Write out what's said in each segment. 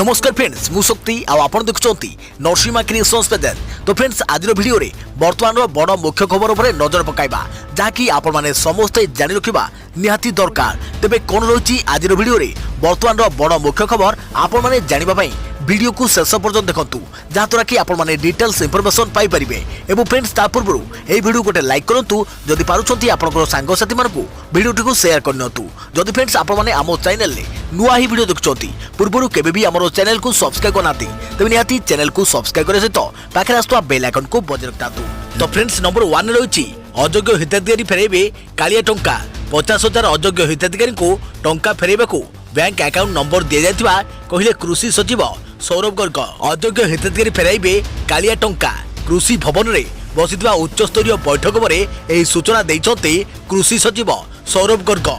नमस्कार फ्रेंड्स मु शक्ति आपण देखुंती नरसिंहा क्रिएशंस पेज। तो फ्रेंड्स आज वीडियो रे वर्तमान बड़ मुख्य खबर उपर नजर पकाइबा जहाँकि आपण माने समस्ते जानि रखिबा निहाती दरकार। तेबे कोन रही आज वीडियो रे वर्तमान बड़ मुख्य खबर आपण माने जानिबा पई वीडियो को शेष पर्यंत देखंतु जहाँद्वारा कि आपण माने डिटेल्स इंफॉर्मेशन पाई परिबे। एवं फ्रेंड्स ता पूर्व ए वीडियो गोटे लाइक करंतु जदि पारुछंती आपनकर सांग साथी मानकु वीडियो को शेयर करनतु। जदि फ्रेंड्स आपण माने आमो चैनल ले नुआ ही वीडियो देखुछंती पूर्व केबे भी हमरो चैनल को सब्सक्राइब करनाती तबे निहाती चैनल को सब्सक्राइब करे सहित पाखे आस्तुवा बेल आइकन को बजाय रखतातु। तो फ्रेंड्स नंबर 1 रही अयोग्य हिताधिकारी फेरेबे कालिया टंका 50,000 अयोग्य हिताधिकारी को टंका फेरेबा को बैंक अकाउंट नंबर दि जाइथिबा कहिले कृषि सचिव सौरभ गर्ग। अयोग्य हिताधिकारी फेराइबे कालिया टंका कृषि भवन रे बसिथिबा उच्च स्तरीय बैठक परे एही सूचना दैछन्ते कृषि सचिव सौरभ गर्ग।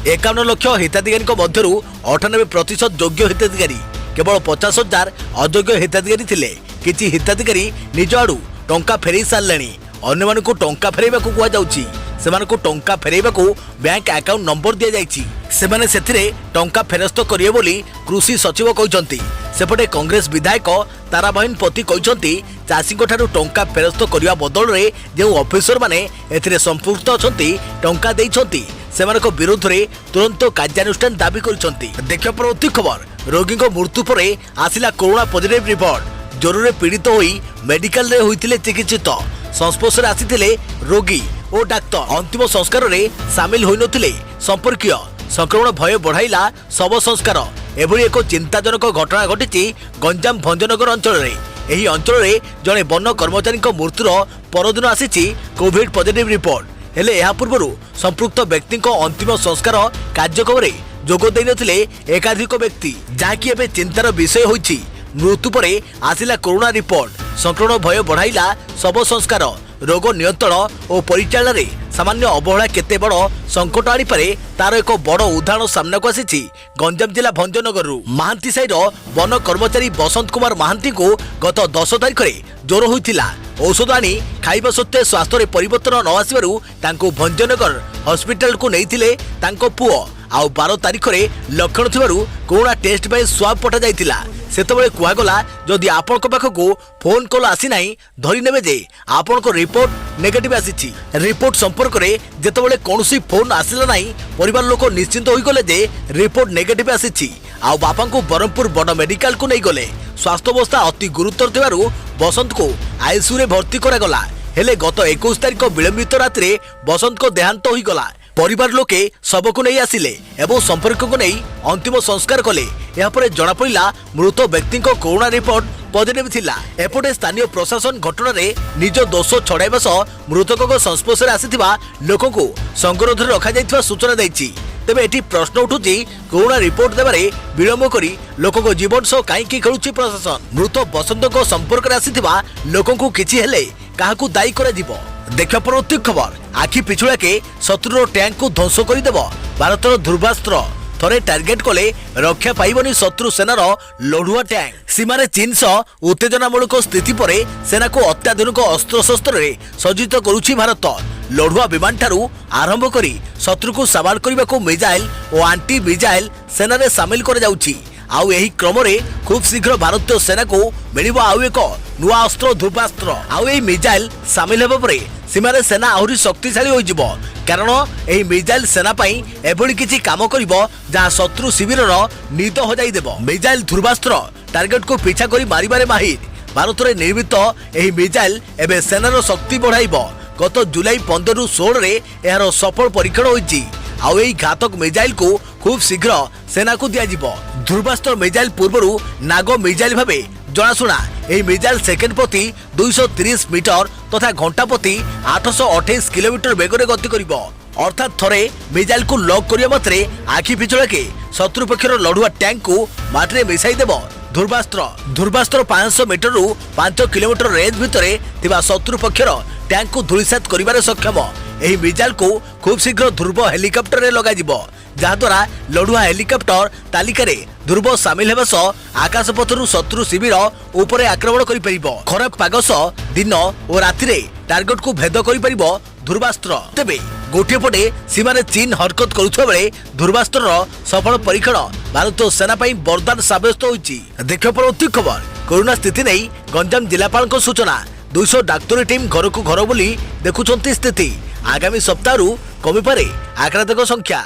51 लाख हिताधिकारी मध्यरु 98% योग्य हिताधिकारी केवल 50,000 अयोग्य हिताधिकारी थिले। किछि हिताधिकारी निज आडू टंका फेरई सारलेनी अन्य मानकु टंका फेरैबा को कुआ जाउची। सेमानकु टंका फेरैबा को बैंक अकाउंट नंबर दिया जाइछि सेमाने सेथिरे टंका फेरस्त करिवे बोली कृषि सचिव कहिसंती। सेपटे कांग्रेस विधायक ताराबहन पति कहिसंती चाषी ठारू टंका फेरस्त करिवा बदल रे जे ऑफिसर माने एथिरे संपुक्त अछंती टंका दैछंती सेमानक विरोध रे तुरंत कार्यानुष्ठान दाबी करिसंती। देखियो परवर्ती खबर रोगी को मृत्यु परे आसिला कोरोना पॉजिटिव रिपोर्ट। ज्वरे पीड़ित होई मेडिकल रे होइतिले चिकित्सित संस्पर्श रे आसितिले रोगी और डाक्तर अंतिम संस्कार रे सामिल होई नथिले संपर्कीय संक्रमण भय बढ़ाइला शव संस्कार। एभली एक चिंताजनक घटना घटी गंजाम भंजनगर अंचल रे। एही अंचल रे जने वन कर्मचारी मृत्युर परदिन आसीछि कोविड पॉजिटिव रिपोर्ट। हेले एहा पूर्वरु संपृक्त व्यक्ति अंतिम संस्कार कार्यक्रम रे जोग दै नथिले एकाधिक व्यक्ति जाकी एबे चिंतार विषय होइछि। मृत्यु परे आसिला कोरोना रिपोर्ट। संक्रमण भय बढ़ाइला शव संस्कार। रोग नियंत्रण और परिचालन रे सामान्य अवहेला केते बड़ संकट आनी पारे तार एक बड़ उदाहरण सामना को आसी गंजाम जिला भंजनगर महांती साइर वन कर्मचारी बसंत कुमार महांती को गत 10 तारिख में ज्वर होइतिला। औषध आनी खाइबा सत्वे स्वास्थ्य परिवर्तन न आसबारु तांको भंजनगर हॉस्पिटल को नैथिले तांको पुओ। आउ 12 तारिख में लक्षण थिबारु कोरोना टेस्ट पे स्वाब पठा जाइतिला। सेतबेले कुआगला जदि आपनक पाखकु फोन कॉल आसी नाही धरि नेबे जे आपनक रिपोर्ट नेगेटिव आसीछि। रिपोर्ट संपर्क रे जेतबेले कोनोसी फोन आसिला नाही परिवार लोक निश्चिंत होई गले जे रिपोर्ट नेगेटिव आसीछि। आउ बापा को बरहमपुर बड़ मेडिकल को नहीं गले। स्वास्थ्य अवस्था अति गुरुतर थिबारु बसंत को आईसीयू रे भर्ती करा गला। हेले गत 21 तारिख विलंबित रात रे बसंत को देहांत होई गला। परिवार लोके शव को नहीं आसिले एवं संपर्क को नहीं अंतिम संस्कार कले। यहाँ पर जना पड़ा मृत व्यक्ति कोरोना रिपोर्ट पॉजिटिव थिला। एपटे स्थानीय प्रशासन घटना रे निज दोष छड़ाइबा सह मृतक संस्पर्श रे आसिथिबा लोकों को संगरोध रखा जाइथिबा सूचना दैछि। तेबे एठी प्रश्न उठुछि कोरोना रिपोर्ट देबारे विलंब करी लोकों को जीवन सह काईकि खेलुछि प्रशासन। मृत बसंत संपर्क रे आसिथिबा लोकों को किछि हेले काहाकू दायी करा जिवो। देखियो परवर्ती खबर आखि पिछुड़ा के शत्रुर टैंक को ध्वंस करदेव भारतर ध्रुवास्त्र। थरे टार्गेट कले रक्षा पाइबनी शत्रु सेनार लढ़ुआ टैंक। सीमार चीन सह उत्तेजनामूलक स्थिति पर सेना को अत्याधुनिक अस्त्रशस्त्र रे सज्जित करुछि भारत। लढ़ुआ विमान ठारू आरंभ करी शत्रु को सवाल करने को मिसाइल और एंटी मिसाइल सेना रे सामिल कर जाउछि। आउ एही क्रम रे खूब शीघ्र भारतीय सेना को मिलिबो आउ एक नुआ अस्त्र ध्रुवास्त्र। आउ एही मिसाइल सामिल हेबा परे सीमारे सेना आहुरी शक्तिशाली होई जिवो। कारण एही मिसाइल सेना पई एभली किछि काम करिवो जहां शत्रु शिविरर नीद हजाई देबो। मिसाइल ध्रुवास्त्र टार्गेट को पीछा करी मारिबारे माहिर। भारत रे निर्मित एही मिसाइल एबे सेनार शक्ति बढ़ाइबो। गत जुलाई 15 रु 16 रे एहार सफल परीक्षण होईछि। आउ एही घातक मिसाइल को खूब शीघ्र सेना को दिया जिवो। ध्रुवास्त्र मिसाइल पूर्वरु नागो मिसाइल भाबे जनाशुना। एही मिसाइल सेकेंड प्रति 230 मीटर तथा घंटा प्रति 828 किलोमीटर बेगरे गति करिवो। अर्थात थरे मिसाइल को लॉक करिया मात्रे आखि पिछड़ा के शत्रु पक्षर लढ़ुआ टैंक को माटी मिसाई देबो ध्रुवास्त्र। ध्रुवास्त्र 500 मीटर रु 5 किलोमीटर रेंज भितरे थिबा शत्रु पक्षर टैंक को धूलिसात करिबारे सक्षम। एही मिसाइल को खूब शीघ्र ध्रुव हेलिकॉप्टर रे लगा जिवो जहाद्वारा लढ़ुआ हेलिकॉप्टर तालिका रे ध्रुव सामिल हेबा सह आकाशपथरु शत्रु शिविर उपरे आक्रमण करि परिबो। खराब पाग सह दिन और राति रे टार्गेट को भेद करि परिबो ध्रुवास्त्र। तेबे गोटे पटे सीमारे चीन हरकत करुवा बेले ध्रुवास्त्र सफल परीक्षण भारत सेना वरदान साब्यस्त होइछि। देखियो परवर्ती खबर कोरोना स्थिति नहीं गंजाम जिलापाल सूचना 200 डाक्तरी टीम घर को घर बोली देखुंत स्थिति आगामी सप्ताह कमी पारे आक्रांतक संख्या।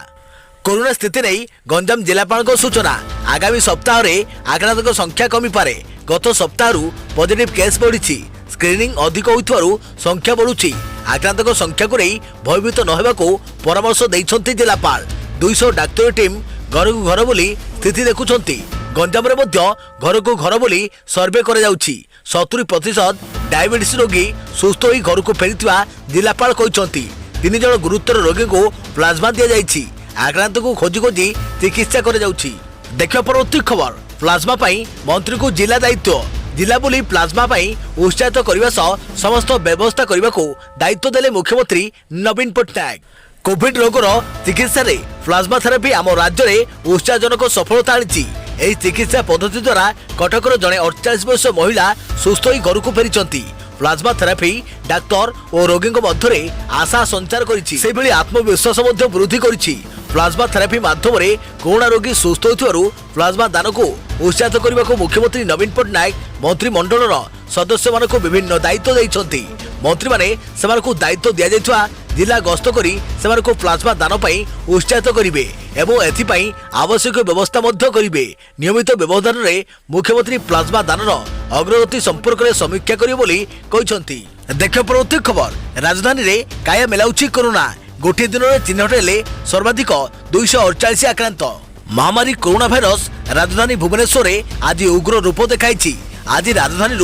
कोरोना स्थिति नहीं गंजाम जिलापाल सूचना आगामी सप्ताह आक्रांतक संख्या कमी पारे। गत सप्ताह पॉजिटिव केस बढ़ी स्क्रीनिंग अधिक होइथवारु संख्या बढ़ुछि। आक्रांतक संख्या को नहीं भयभीत न हेबाकू परामर्श दैछन्ति जिलापाल। 200 डाक्तरी टीम घर को घर बोली स्थिति देखुछन्ति। गंजाम रे मध्य घर को घर बोली सर्वे करा जाउछि। 70% डायबिटीज रोगी सुस्थ होई घर को फेरिथिबा जिलापाल कहिसन्ति। 3 जण गुरुतर रोगी को प्लाज्मा दिया जाइछि। आक्रांत को खोजी खोजी चिकित्सा करा जाउछि। देखियो परवर्ती खबर प्लाज्मा पाई मंत्री को जिला दायित्व। जिला बोली प्लाज्मा पाई उत्साहित करने सह समस्त व्यवस्था करने को दायित्व देले मुख्यमंत्री नवीन पट्टनायक। कोविड रोगर चिकित्सा रे प्लाज्मा थेरापी आम राज्य में उत्साहजनक सफलता आनी। यह चिकित्सा पद्धति द्वारा कटकर जड़े 48 वर्ष महिला सुस्थ होई घर को फेरी। प्लाज्मा थेरापी डाक्तर और रोगी मध्य आशा संचार कर आत्मविश्वास वृद्धि कर। प्लाज्मा थेरापी माध्यम कोरोना रोगी सुस्थ होइथिबारु प्लाज्मा दान को उत्साहित करने को मुख्यमंत्री नवीन पट्टनायक मंत्रिमंडल सदस्य मानक विभिन्न दायित्व देइछन्ति। मंत्री माने सेमानकु दायित्व दिया जायथवा जिला गस्त करी सेमानकु प्लाज्मा दान पई उत्साहित करिवे एवं एथिपई आवश्यक व्यवस्था मध्य करिवे। नियमित व्यवधान रे मुख्यमंत्री प्लाज्मा दानर अग्रगति संपर्क में समीक्षा करिवे बोली कहिसन्ति। देखियो परवर्ती खबर राजधानी रे काया मेलाउछि कोरोना। गोटे दिन में चिन्हट हेले सर्वाधिक 248 आक्रांत। महामारी कोरोना भाइरस राजधानी भुवनेश्वर आज उग्र रूप देखाई। आज राजधानी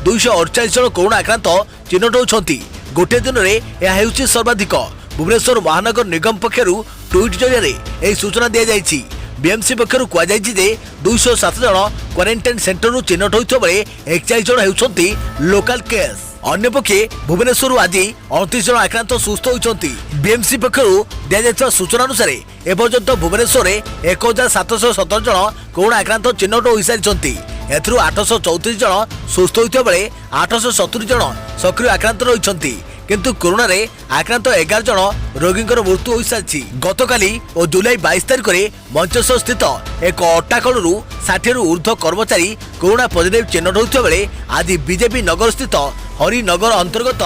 248 जन कोरोना आक्रांत चिन्हट होती। गोटे दिन में यह हेउछि सर्वाधिक। भुवनेश्वर महानगर निगम पक्षरु ट्वीट जरिया यह सूचना दी जाइछि। बीएमसी पक्षरु कुआ जाइछि जे 207 जन क्वारंटाइन सेंटर चिन्हट होइतो बेले 41 जन हेउछन्ति लोकल केस। अन्य पक्षे भुवनेश्वर आज 38 जन आक्रांत सुस्थ होइछन्ति। बीएमसी पक्षरु दिया जाइଥିବା सूचना अनुसार एपर्यंत भुवनेश्वर 1717 जन कोरोना आक्रांत चिन्हट होई सारिछन्ति। एथरु 834 जन सुस्थ होइतो बेले 870 जन सक्रिय आक्रांत रहिछन्ति। किंतु कोरोना रे आक्रांत 11 जन रोगींकर मृत्यु होई सारिछि। गतकाली और जुलाई 22 तारिख रे मंचेश्वर स्थित एक अट्टाकलरू 60 रु ऊर्ध्व कर्मचारी कोरोना पॉजिटिव चिन्हट होइतो बेले आज बीजेपी नगर स्थित हरिनगर अंतर्गत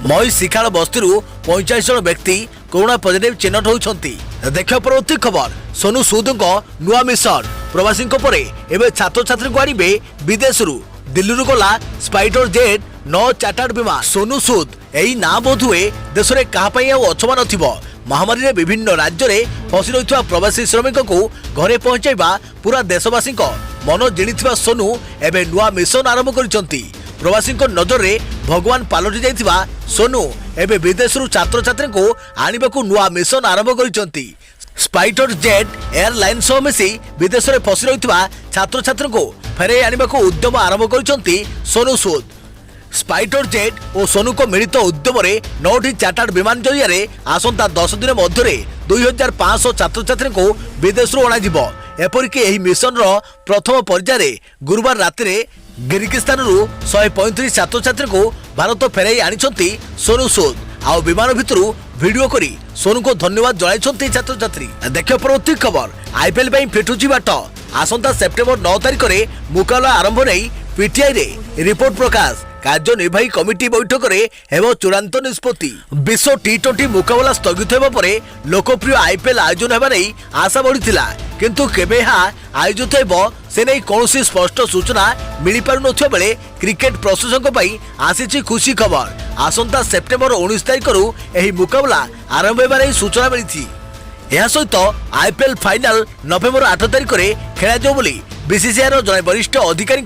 मई शिखाल बस्ती 45 जन व्यक्ति कोरोना पॉजिटिव चिन्हट होइछन्ति। देखियो परवर्ती खबर सोनू सूद नुआ मिशन प्रवासी एवं छात्र छात्री को आनिबे विदेश दिल्ली गला स्पाइडर जेट 9 चार्टर्ड विमान। सोनू सूद यही ना बोध हुए देश में क्या अछमा नथिबो। महामारी रे विभिन्न राज्य में फसी रही प्रवासी श्रमिक को घरे पहुंचाइबा पूरा देशवासी मन जिणिथिबा सोनू एवं नुआ मिशन आरंभ करिसंती। प्रवासी नजर रे भगवान पालटि जाइथिबा सोनू एवं विदेश छात्र छात्री को आनिबाकू नुआ मिशन आरंभ करिसंती। स्पाइडर जेट एयरलाइन सह मिसी विदेश में फसी रही छात्र छात्री को फेरे आनिबाकू उद्यम आरंभ करिसंती सोनू सूद। स्पाइडर जेट और सोनू को मिलित उद्यम 9टी चार्टर्ड विमान जरिया आसंता 10 दिन मध्य 2500 छात्र छात्री को विदेश अणाजिबो। एपरिक यह मिशन प्रथम पर्याय गुरुवार राति गिरगिस्तान 135 छात्र छात्री को भारत फेराई आनी सोनू सूद। आउ विमान भितर वीडियो करी सोनू को धन्यवाद जणाइछन्ति छात्र छात्री। देखियो परवर्ती खबर आईपीएल ପାଇଁ फिटुची बाट। आसंता सेप्टेम्बर 9 तारिख रे मुकाबला आरंभ नहीं पीटीआई रे रिपोर्ट प्रकाश। कार्यनिर्वाही कमिटी बैठक में हेब चूड़ांत निष्पत्ति। विश्व टी20 मुकाबला स्थगित होगा पर लोकप्रिय आईपीएल आयोजन होगा नहीं आशा बढ़ीला। किंतु केबे आयोजित हेब से नहीं कौन स्पष्ट सूचना मिल पार न बेले क्रिकेट प्रशंसक आसी खुशी खबर। आसंता सेप्टेम्बर 19 तारिख यह मुकाबला आरंभ होगा सूचना मिली। यह सहित आईपीएल फाइनाल नवेम्बर 8 तारिख में खेल बोली बीसीसीआई जड़े वरिष्ठ अधिकारी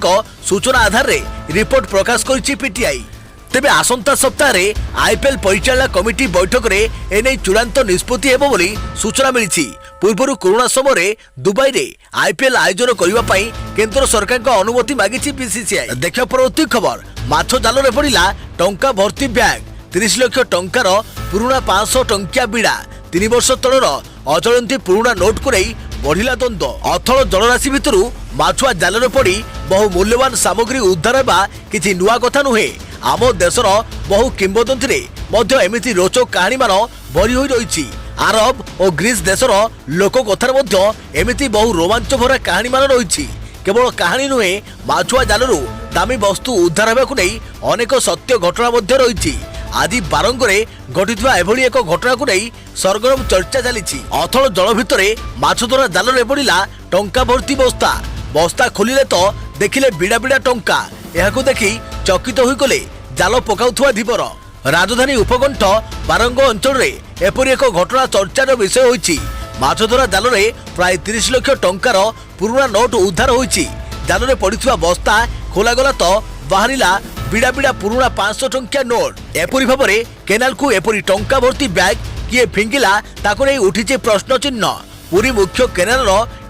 सूचना आधार रे रिपोर्ट प्रकाश करिछि पीटीआई। तेबे आसंता सप्ताह रे आईपीएल परिचालना कमिटी बैठक रे एने चूड़ांत निष्पत्ति हेबो बोली सूचना मिली। पूर्व कोरोना समय दुबई रे आईपीएल आयोजन करबा पई केंद्र सरकार को अनुमति मागिछि बीसीसीआई। देखियो परवर्ती खबर माछ जाल रे पड़िला टंका भर्ती बैग। 30 लाख टंकार पुराना 500 टंकिया बिड़ा। 3 वर्ष तलर अचलती पुराना नोट को नहीं बढ़िला द्वंद्व। अथल जलराशि भितर माछुआ जाल पड़ी बहु मूल्यवान सामग्री उद्धार होगा किसी नुआ कथा नुहे। आम देशर बहु किंवदंती मध्य एमिति रोचक कहानी मान भरी होई रही। आरब और ग्रीस देशर लोक कथार मध्य एमिति बहु रोमांच भरा कहानी मान रही। केवल कहानी नुहे माछुआ जालरू दामी वस्तु उद्धार होगा नहीं अनेक सत्य घटना मध्य रही। आज बारंगरे घटिथिबा एभली एक घटना को नहीं सरगरम चर्चा चली। अथल जल भितर माछ धरा जाल रे पड़िला टंका भर्ती बस्ता। बस्ता खोलिले तो देखिले बिड़ा बिड़ा टंका। एहाकु देखि चकित होई गले जाल पकाउथुवा धीवर। राजधानी उपकंठ बारंग अंचल रे एपरि एक घटना चर्चार विषय होईछि। माछ धरा जाल रे प्राय 30 लाख टंकार पुराना नोट उद्धार होईछि। जाल रे पड़िथिबा बस्ता खोलागला तो बाहरिला बिड़ा बिड़ा पुराना 500 टंकिया नोट। एपरि भाबरे केनाल को एपरि टंका भर्ती बैग किए फिंगिला ताको नै उठिছে प्रश्न चिन्ह। पुरी मुख्य केनाल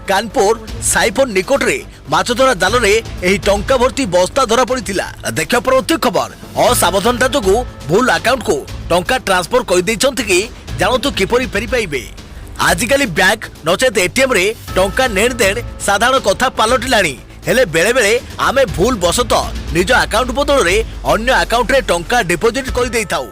कानपुर साइफोन निकट रे माछ धरा जाल रे एही टंका भर्ती बस्ता धरा पड़िथिला। देखिया परवर्ती खबर असावधानता जोगु भूल अकाउंट को टंका ट्रांसफर कर दैछन्ति कि जानतु किपरि फेरी पाइबे। आजिकाली बैंक नचेत एटीएम रे टंका नेण देण साधारण कथा पालटिलाणी। हेले बेले बेले आमे भूल बसत निज अकाउंट बदल रे अन्य अकाउंट रे टंका डिपोजिट कर देइथाउ।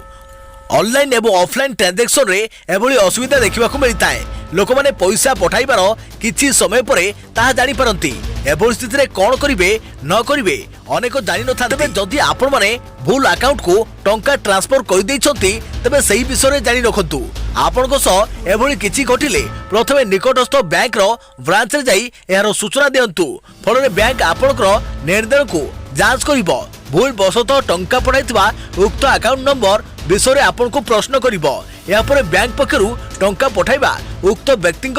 ऑनलाइन एवं ऑफलाइन ट्रांजैक्शन रे एभली असुविधा देखिबा को मिलता है। लोक माने पैसा पठाइबार किछि समय परे ताहा जानि पारंती। एभली स्थिति रे कोन करिवे न करिवे अनेक जानि न था। तबे जदि आपण माने भूल अकाउंट को टंका ट्रांसफर कर दैछन्ती तबे सही विषय रे जानि रखंतु। आपण को सह एभली किछि घटिले प्रथमे निकटस्थ बैंक रो ब्रांच रे जाई एहार सूचना दियंतु। फल रे बैंक आपणकर निर्देश को जांच करिवो। भूल बसत टंका पठाइथिबा उक्त अकाउंट नंबर विषय रे आपण को प्रश्न करिवो। या परे बैंक पक्षरु टंका पठाइबा उक्त व्यक्ति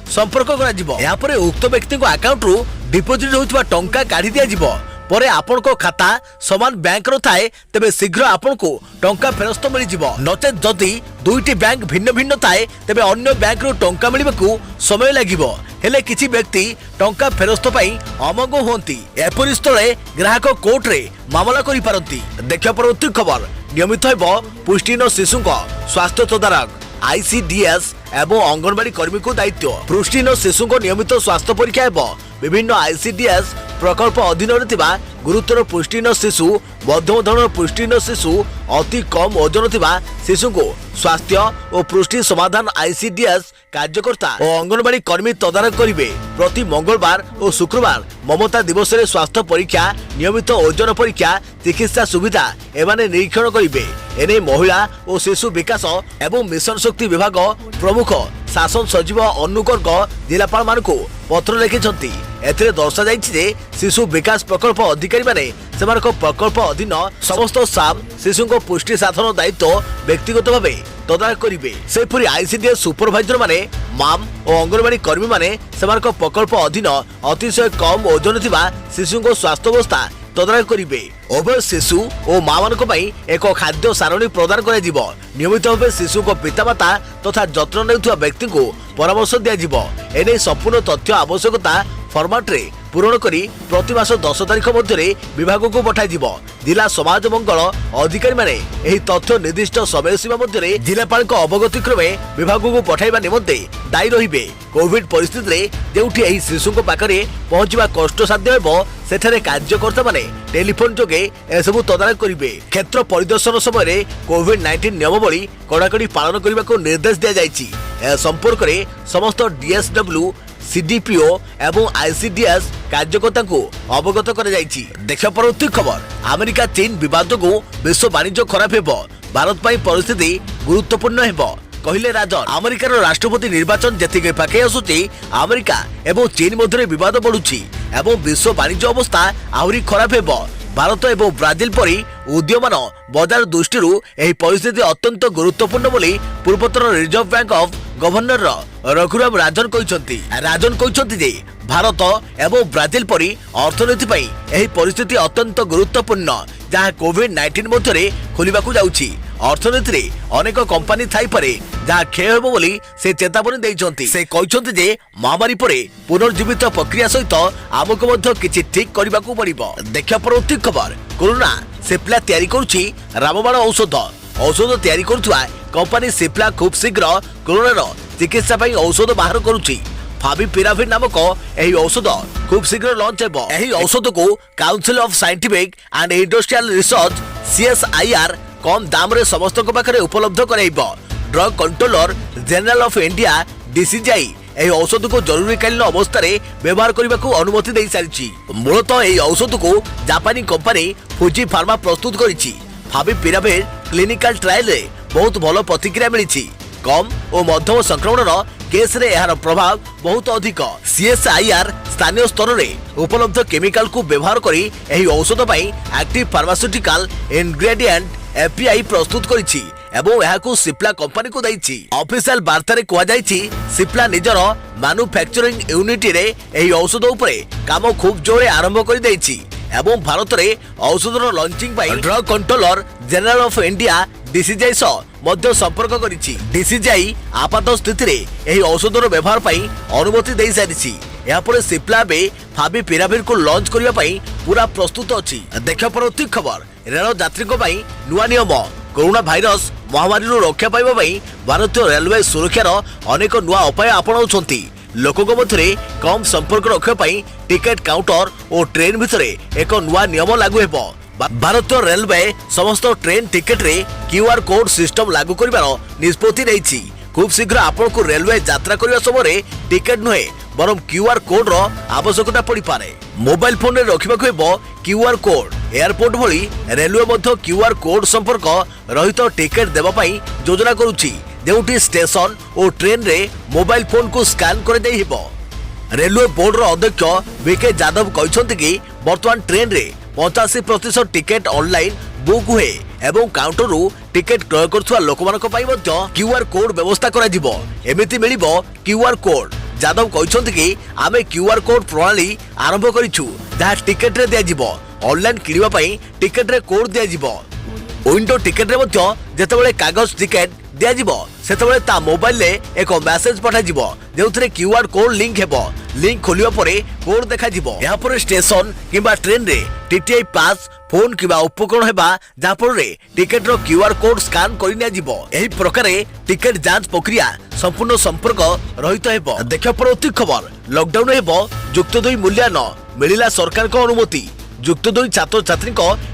संपर्क करा जिवो। या परे उक्त व्यक्ति अकाउंट रु डिपोजिट होइतबा टंका काढी दिया जिवो। परे आपण को खाता समान बैंक रो थाए तबे शीघ्र आपण को टंका फेरस्त मिल जिवो। नचेत जदि दुईटी बैंक भिन्न भिन्न थाए तबे अन्य बैंक रो टंका मिलिबाकू समय लागिवो। हेले किछि व्यक्ति टंका फेरस्त पई अमंग होंती। एपरि स्थले ग्राहक कोर्ट रे मामला करि पारंती। देखिया परवर्ती खबर नियमित हेबो पुष्टिहीन शिशु स्वास्थ्य तदारक। आईसीडीएस एवं अंगनवाड़ी कर्मी को दायित्व। पुष्टिहीन शिशु नियमित स्वास्थ्य परीक्षा हेबो। विभिन्न आईसीडीएस प्रकल्प अधीन गुरुतर पुष्टिहीन शिशु मध्यम धरण पुष्टिहीन शिशु अति कम ओजन थिबा शिशु को स्वास्थ्य और पुष्टि समाधान आईसीडीएस कार्यकर्ता और अंगनवाड़ी कर्मी तदारक करिवे। प्रति मंगलवार और शुक्रवार ममता दिवस रे स्वास्थ्य परीक्षा नियमित ओजन परीक्षा चिकित्सा सुविधा एमाने निरीक्षण करिवे। एने महिला और शिशु विकास एवं मिशन शक्ति विभाग प्रमुख शासन सचिव अनु गर्ग जिलापाल मानकु पत्र लिखिछन्ति। एथिरे दर्शा जाइछि जे शिशु विकास प्रकल्प अधिकारी माने सेमानक प्रकल्प अधीन समस्त स्टाफ शिशु को पुष्टि साधन दायित्व व्यक्तिगत भावे तदारक करिवे। सेपरि आईसीडीएस सुपरवाइजर माने माम और अंगनवाड़ी कर्मी माने सेमानक प्रकल्प अधीन अतिशय कम ओजन थिबा शिशु को स्वास्थ्य अवस्था तदारक करिवे। उभय शिशु और मां मानक पई एक खाद्य सारणी प्रदान करा जिवो। नियमित भावे शिशु को पितामाता तथा जत्न नेउथुवा व्यक्ति को परामर्श दिया जिवो। एने संपूर्ण तथ्य आवश्यकता फॉर्मेट रे पूरण करी प्रति मास 10 तारिख मध्य विभाग को पठाई जिवो। जिला समाज मंगल अधिकारी माने एही तथ्य निर्दिष्ट समय सीमा मध्य जिलापाल अवगति क्रमे विभाग को पठाइबा निमंते दायी रहिबे। कोविड परिस्थिति रे जेउठी एही शिशु को पाखरे पहुंचवा कष्टसाध्य हेबो सेठारे कार्यकर्ता माने टेलीफोन जोगे एसबु तदारक करिवे। क्षेत्र परिदर्शन समय कोविड-19 नियमावली कड़ाकड़ी पालन करने को निर्देश दिया जायछि। ए संपर्क रे समस्त डीएसडब्ल्यू सीडीपीओ एवं आईसीडीएस कार्यकर्ता को अवगत कर जायछि। देखिया परवर्ती खबर अमेरिका चीन विवाद को विश्व वाणिज्य खराब हेबो। भारत पई परिस्थिति गुरुत्वपूर्ण हेबो कहिले राजन। अमेरिकार राष्ट्रपति निर्वाचन जेतिके पाके आसुछि अमेरिका एवं चीन मध्य विवाद बढ़ुछि एवं विश्व वाणिज्य अवस्था आहुरी खराब हेबो। भारत एवं ब्राजिल परी उदीयमान बजार दृष्टि एही परिस्थिति अत्यंत गुरुत्वपूर्ण बोली पूर्वतन reserve bank of governor Raghuram Rajan कहते। राजन कहते जे भारत एवं ब्राजिल परी अर्थनीति पई एही परिस्थिति अत्यंत गुरुत्वपूर्ण जहाँ कोविड-19 मध्य खोलिबाकू जाउछि। अर्थनीति रे अनेक कंपनी थाई पारे जहाँ क्षय हेबो बोली से चेतावनी दैछन्ति। से कहछन्ति जे महामारी परे पुनर्जीवित प्रक्रिया सहित आमको मध्य किछि ठीक करिबाकू पड़िबो। देखिया परवर्ती खबर कोरोना सिप्ला तयारी करुछि रामबाण औषध। औषध तयारी करुवा कंपनी सिप्ला खूब शीघ्र कोरोना चिकित्सा पई औषध बाहर करुछि। फाविपिराविर नामक एही औषध खूब शीघ्र लॉन्च हेबो। एही औषध को council of scientific and industrial research CSIR कम दाम रे समस्त पाखे उपलब्ध कराइब। Drug controller general of India DCGI ଏହି ଔଷଧକୁ ଜରୁରୀକାଳୀନ ଅବସ୍ଥାରେ ବ୍ୟବହାର କରିବାକୁ ଅନୁମତି ଦେଇ ସାରିଛି। ମୂଳତଃ ଏହି ଔଷଧକୁ ଜାପାନୀ କମ୍ପାନୀ ଫୁଜି ଫାର୍ମା ପ୍ରସ୍ତୁତ କରିଛି। ଫାଭିପିରାଭିର କ୍ଲିନିକାଲ ଟ୍ରାଏଲରେ ବହୁତ ଭଲ ପ୍ରତିକ୍ରିୟା ମିଳିଛି। କମ୍ ଓ ମଧ୍ୟମ ସଂକ୍ରମଣର କେସ୍ରେ ଏହାର ପ୍ରଭାବ ବହୁତ ଅଧିକ। ସିଏସ୍ଆଇଆର୍ ସ୍ଥାନୀୟ ସ୍ତରରେ ଉପଲବ୍ଧ କେମିକାଲକୁ ବ୍ୟବହାର କରି ଏହି ଔଷଧ ପାଇଁ ଆକ୍ଟିଭ ଫାର୍ମାସ୍ୟୁଟିକାଲ ଇନଗ୍ରେଡିଏଣ୍ଟ एपीआई प्रस्तुत करिछि एवं एहाकु सिप्ला कंपनी को दैछि। ऑफिशियल वार्ता कुआ जाइछि सिप्ला निजर मैन्युफैक्चरिंग यूनिट रे एही औषध उपरे काम खूब जोरे आरंभ कर दैछि एवं भारत रे औषधर लॉन्चिंग पाई drug controller general of India DCGI सह मध्य संपर्क करिछि। डीसीजीआई आपात स्थिति रे एही औषधर व्यवहार पाई अनुमति दे सारिछि। यापर सिप्ला बे फाभिपिराभिर को लॉन्च करिया पाई पूरा प्रस्तुत अछि। देखा परवर्ती खबर रेल यात्री को पाई नुआ नियम कोरोना भाइरस महामारी रक्षा पाइबा पाई भारतीय रेलवे सुरक्षार अनेक नुआ उपाय अपनाउछंती। लोकों मध्य कम संपर्क रक्षा पाई टिकेट काउंटर और ट्रेन भितर एक नुआ नियम लागू हेबो। भारतीय रेलवे समस्त ट्रेन टिकेट रे क्यूआर कोड सिस्टम लागू करिवार निष्पत्ति नेछि। खूब शीघ्र आपन को रेलवे यात्रा करबा समय टिकेट नुहे बरम क्यूआर कोड रो आवश्यकता पड़ी पारे। मोबाइल फोन रे रखिबाको हेबो क्यूआर कोड। एयरपोर्ट भली रेलवे मध्य क्यूआर कोड संपर्क रहित टिकेट देबा पई योजना करूछि, जेउठी स्टेशन और ट्रेन रे मोबाइल फोन को स्कैन कर देई हेबो। रेलवे बोर्ड रो अध्यक्ष वीके यादव कहछन्ति कि वर्तमान ट्रेन रे 85% टिकेट ऑनलाइन बुक हुए एवं काउंटर रु टिकेट क्रय करथुवा लोकमानक पई मध्य क्यूआर कोड व्यवस्था करा जिवो। एमिति मिलिबो क्यूआर कोड। यादव कहछन्ति कि आमे क्यूआर कोड प्रणाली आरंभ करिछु, जहा टिकेट रे दिया जिवो। ऑनलाइन किनिबा पई टिकेट रे कोड दिया जिवो। विंडो टिकेट रे मध्य जेतेबेले कागज टिकेट दिया जिवो सेतेबेले ता मोबाइल रे एक मेसेज पठा जिवो, जेउथरे क्यूआर कोड लिंक हेबो। लिंक खोलिबा परे कोड देखा जिवो। यहाँ पर स्टेशन किबा ट्रेन रे टीटीआई पास फोन किबा उपकरण हेबा जापर रे टिकेट रो क्यूआर कोड स्कैन करि निया जिवो। एही प्रकारे टिकेट जांच प्रक्रिया संपूर्ण संपर्क रहित हेबो। देखा परवर्ती खबर लॉकडाउन हेबो युक्त 2 मूल्यांकन मिलिला सरकार को अनुमति। युक्त 2 छात्र छात्री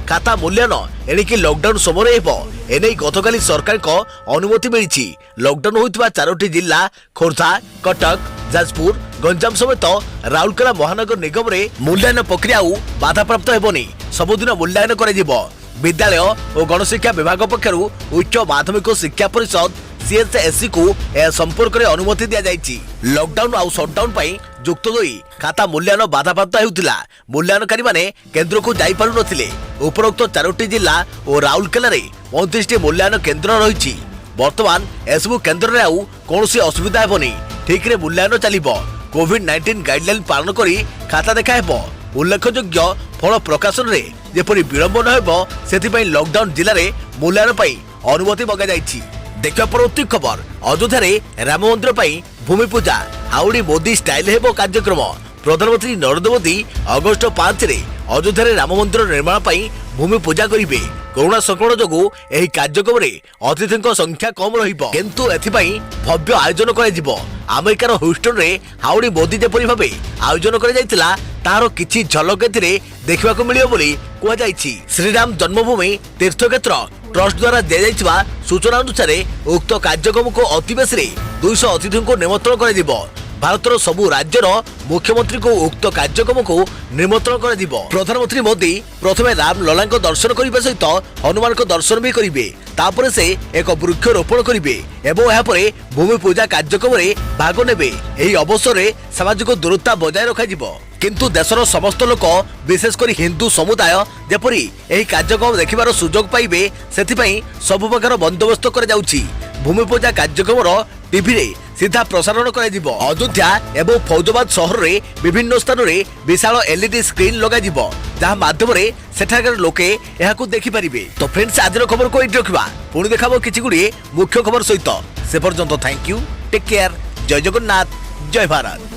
खाता मूल्यांकन एणिकी लॉकडाउन समय हेबो। एने गतकाली सरकार को अनुमति मिली। लॉकडाउन होइतबा 4टी जिला खोर्धा, कटक, जाजपुर, गंजाम समेत राउरकेला महानगर निगम रे मूल्यांकन प्रक्रिया बाधाप्राप्त हेबोनी। सबुदिन मूल्यांकन कराजिबो। विद्यालय और गणशिक्षा विभाग पक्षरु उच्च माध्यमिक शिक्षा परिषद सीएचएससी को ए संपर्क रे अनुमति दिया जायछि। लॉकडाउन आउ शटडाउन पई युक्त 2 खाता मूल्यांकन बाधाप्राप्त हेउतिला। मूल्यांकनकारी माने केंद्र को जाई पारु नथिले। उपरोक्त 4टी जिला और राउरकेला रे 35टी मूल्यांकन केंद्र रहिछि। वर्तमान एसबु केंद्र रे आउ कोनोसी असुविधा हेबोनी। ठीक रे मूल्यांकन चलिबो। कोविड-19 गाइडलाइन पालन करी खाता देखा हेबो। उल्लेखयोग्य फल प्रकाशन रे जेपरि विलंब न हेबो सेति लॉकडाउन जिले रे मूल्यांकन पई अनुमति मगा जायछि। देखा परवर्ती खबर अयोध्या रे राम मंदिर पई भूमि पूजा हाउडी मोदी स्टाइल हेबो कार्यक्रम। प्रधानमंत्री नरेंद्र मोदी अगस्त 5 रे अयोध्या रे राम मंदिर निर्माण पई भूमि पूजा करिवे। कोरोना संक्रमण जोगु एही कार्यक्रम रे अतिथिक संख्या कम रहिबो, किंतु एथिपई भव्य आयोजन करा जिवो। अमेरिकार ह्यूस्टन रे हाउडी मोदी जेपरि भाबे आयोजन करा जायतिला तारो किछि झलक एथिरे देखिबाकू मिलियो बोली कुआ जायछि। श्रीराम जन्मभूमि तीर्थक्षेत्र ट्रस्ट द्वारा दिया जायतिबा सूचना अनुसार उक्त कार्यक्रम को अतिबेसी रे 200 अतिथि को निमंत्रण करा जिवो। भारतर सबु राज्यर मुख्यमंत्री को उक्त कार्यक्रम को निमंत्रण करा जिवो। प्रधानमंत्री मोदी प्रथमे राम लला को दर्शन करने सहित हनुमान को दर्शन भी करेंगे। तापर से एक वृक्ष रोपण करेंगे एवं यहाँ भूमि पूजा कार्यक्रम में भाग नेबे। एही अवसर में सामाजिक दूरता बजाय रखा जिवो। किंतु देशर समस्त लोक विशेषकर हिंदू समुदाय जेपरि एही कार्यक्रम देखिबार सुजोग पाइबे सेथिपई सब प्रकार बंदोबस्त करा जाउछि। भूमि पूजा कार्यक्रम टीवी रे सीधा प्रसारण करा जिवो। अयोध्या एवं फौजदाबाद शहर रे विभिन्न स्थान रे विशाल एलईडी स्क्रीन लगा जिवो, जहा माध्यम रे सेठाकर लोके एहाकू देखि परिबे। तो फ्रेंड्स आजर खबर को एठी रखिबा, पुणी देखाबो किछि गुडी मुख्य खबर सहित। से पर्यंत थैंक यू, टेक केयर, जय जगन्नाथ, जय भारत।